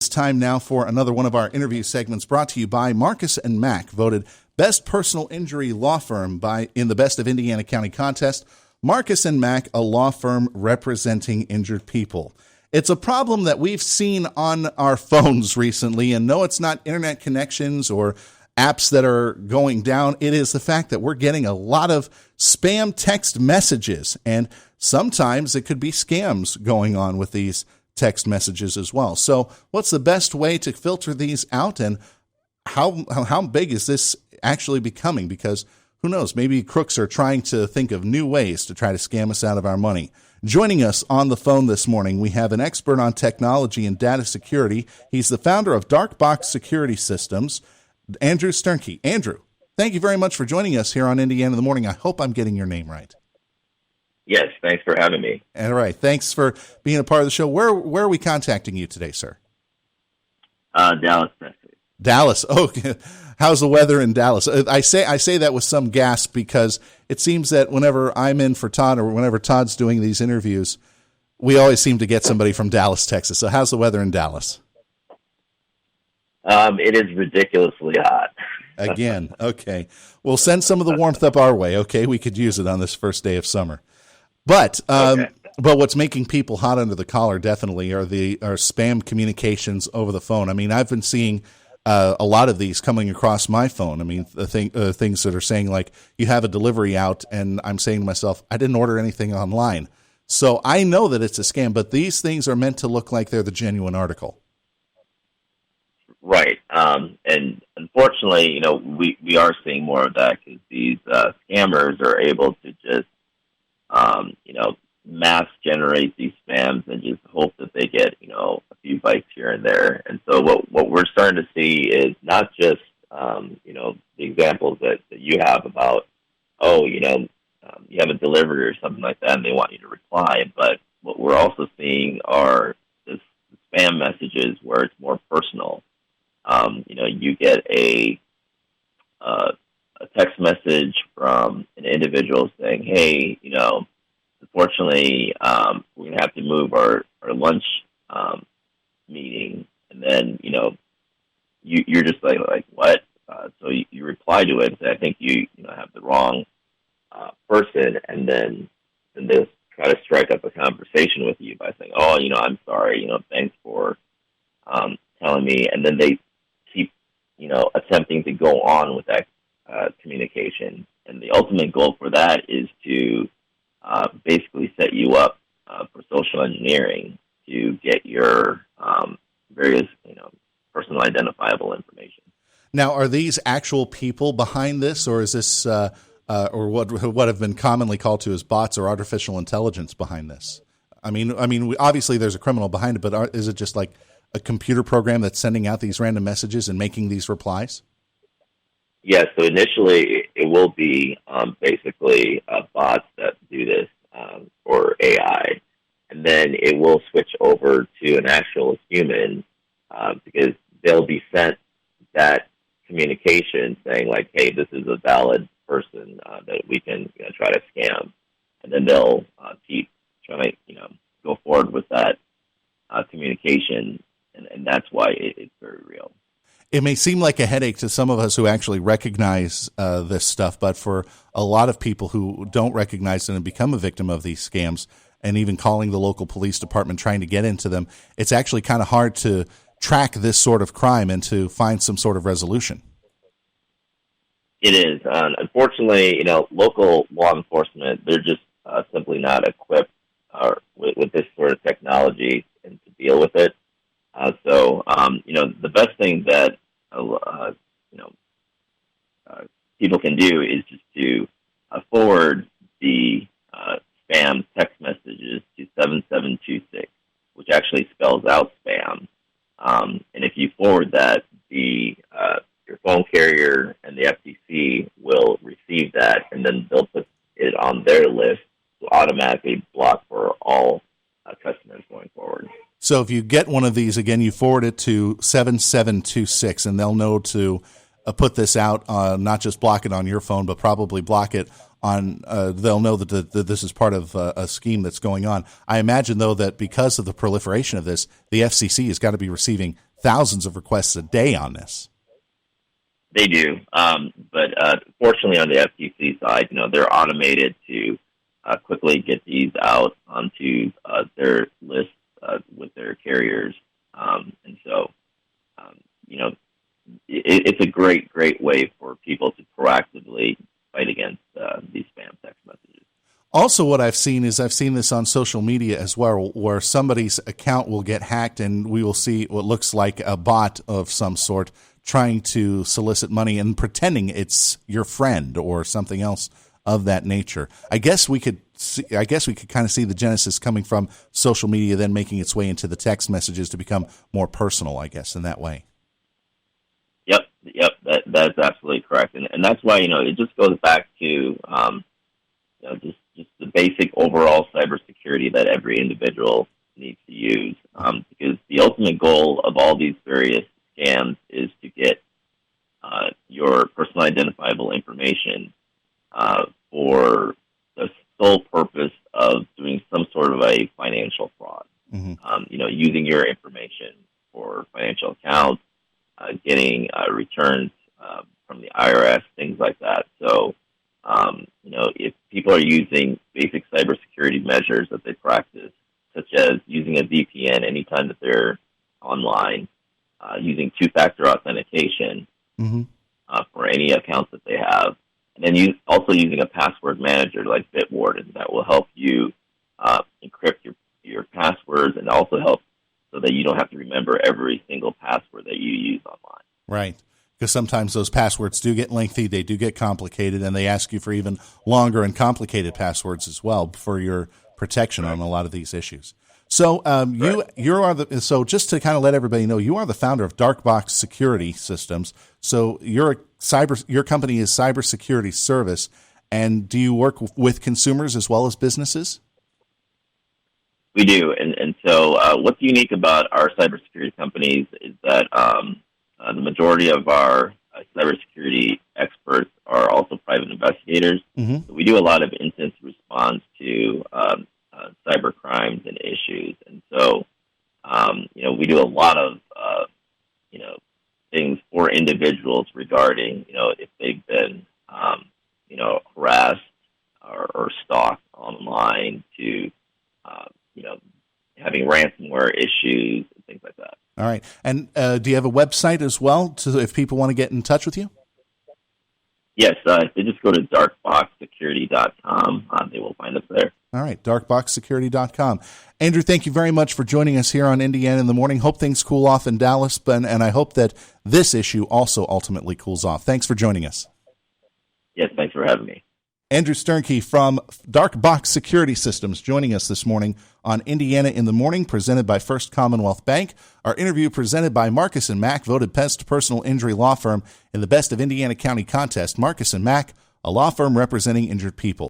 It's time now for another one of our interview segments brought to you by Marcus & Mack, voted Best Personal Injury Law Firm in the Best of Indiana County contest. Marcus & Mack, a law firm representing injured people. It's a problem that we've seen on our phones recently, and no, it's not internet connections or apps that are going down. It is the fact that we're getting a lot of spam text messages, and sometimes it could be scams going on with these text messages as well. So what's the best way to filter these out, and how big is this actually becoming? Because who knows, maybe crooks are trying to think of new ways to try to scam us out of our money. Joining us on the phone this morning, we have an expert on technology and data security. He's the founder of Dark Box Security Systems, Andrew Sternke. Andrew, thank you very much for joining us here on Indiana in the Morning. I hope I'm getting your name right. Yes, thanks for having me. All right, thanks for being a part of the show. Where are we contacting you today, sir? Dallas, Texas. Dallas. Oh, how's the weather in Dallas? I say that with some gasp because it seems that whenever I'm in for Todd or whenever Todd's doing these interviews, we always seem to get somebody from Dallas, Texas. So how's the weather in Dallas? It is ridiculously hot. Again, okay. We'll send some of the warmth up our way, okay? We could use it on this first day of summer. But but what's making people hot under the collar definitely are spam communications over the phone. I mean, I've been seeing a lot of these coming across my phone. I mean, things that are saying like, you have a delivery out, and I'm saying to myself, I didn't order anything online. So I know that it's a scam, but these things are meant to look like they're the genuine article. Right. And unfortunately, we are seeing more of that because these scammers are able to just, mass generate these spams and just hope that they get, a few bites here and there. And so what we're starting to see is not just, the examples that you have about, you have a delivery or something like that and they want you to reply. But what we're also seeing are this spam messages where it's more personal. You get a text message from an individual saying, hey, unfortunately, we're going to have to move our lunch meeting. And then, you're just like what? So you reply to it and say, I think you have the wrong person. And then they'll try to strike up a conversation with you by saying, oh, I'm sorry, thanks for telling me. And then they keep, attempting to go on with that communication. And the ultimate goal for that is to basically set you up for social engineering to get your various, personal identifiable information. Now, are these actual people behind this, or is this, or what have been commonly called to as bots or artificial intelligence behind this? I mean, obviously there's a criminal behind it, but is it just like a computer program that's sending out these random messages and making these replies? Yeah, so initially it will be basically bots that do this or AI, and then it will switch over to an actual human because they'll be sent that communication saying like, hey, this is a valid person that we can try to scam, and then they'll keep trying to go forward with that communication, and that's why it's very real. It may seem like a headache to some of us who actually recognize this stuff, but for a lot of people who don't recognize it and become a victim of these scams, and even calling the local police department trying to get into them, it's actually kind of hard to track this sort of crime and to find some sort of resolution. It is. Unfortunately, local law enforcement, they're just simply not equipped with this sort of technology and to deal with it. So, the best thing that, people can do is just to forward the spam text messages to 7726, which actually spells out spam. And if you forward that, your phone carrier and the FTC will receive that, and then they'll put it on their list to automatically block for all customers going forward. So if you get one of these, again, you forward it to 7726, and they'll know to put this out, not just block it on your phone, but probably block it on, they'll know that this is part of a scheme that's going on. I imagine, though, that because of the proliferation of this, the FCC has got to be receiving thousands of requests a day on this. They do, but fortunately on the FTC side, they're automated to quickly get these out onto their list with their carriers, and so it's a great way for people to proactively fight against these spam text messages. Also, what I've seen this on social media as well, where somebody's account will get hacked and we will see what looks like a bot of some sort trying to solicit money and pretending it's your friend or something else of that nature. I guess we could kind of see the genesis coming from social media, then making its way into the text messages to become more personal, I guess, in that way. Yep, that's absolutely correct, and that's why it just goes back to just the basic overall cybersecurity that every individual needs to use, because the ultimate goal of all these various scams is to get your personal identifiable information for the sole purpose of doing some sort of a financial fraud. Using your information for financial accounts, getting returns from the IRS, things like that. So, if people are using basic cybersecurity measures that they practice, such as using a VPN anytime that they're online, using two-factor authentication for any accounts that they have, and then also using a password manager like Bitwarden that will help you encrypt your passwords and also help so that you don't have to remember every single password that you use online. Right. Because sometimes those passwords do get lengthy, they do get complicated, and they ask you for even longer and complicated passwords as well for your protection on a lot of these issues. So so just to kind of let everybody know, you are the founder of Darkbox Security Systems. So your company is Cybersecurity Service, and do you work with consumers as well as businesses? We do, and so what's unique about our cybersecurity companies is that the majority of our cybersecurity experts are also private investigators. So we do a lot of incident response to cyber crimes and issues, and so we do a lot of things for individuals regarding if they've been harassed or stalked online to having ransomware issues and things like that. All right. And do you have a website as well if people want to get in touch with you? Yes. They just go to darkboxsecurity.com. They will find us there. All right. darkboxsecurity.com. Andrew, thank you very much for joining us here on Indiana in the Morning. Hope things cool off in Dallas, and I hope that this issue also ultimately cools off. Thanks for joining us. Yes, thanks for having me. Andrew Sternke from Darkbox Security Systems joining us this morning on Indiana in the Morning, presented by First Commonwealth Bank. Our interview presented by Marcus & Mack, voted Best Personal Injury Law Firm in the Best of Indiana County contest. Marcus & Mack, a law firm representing injured people.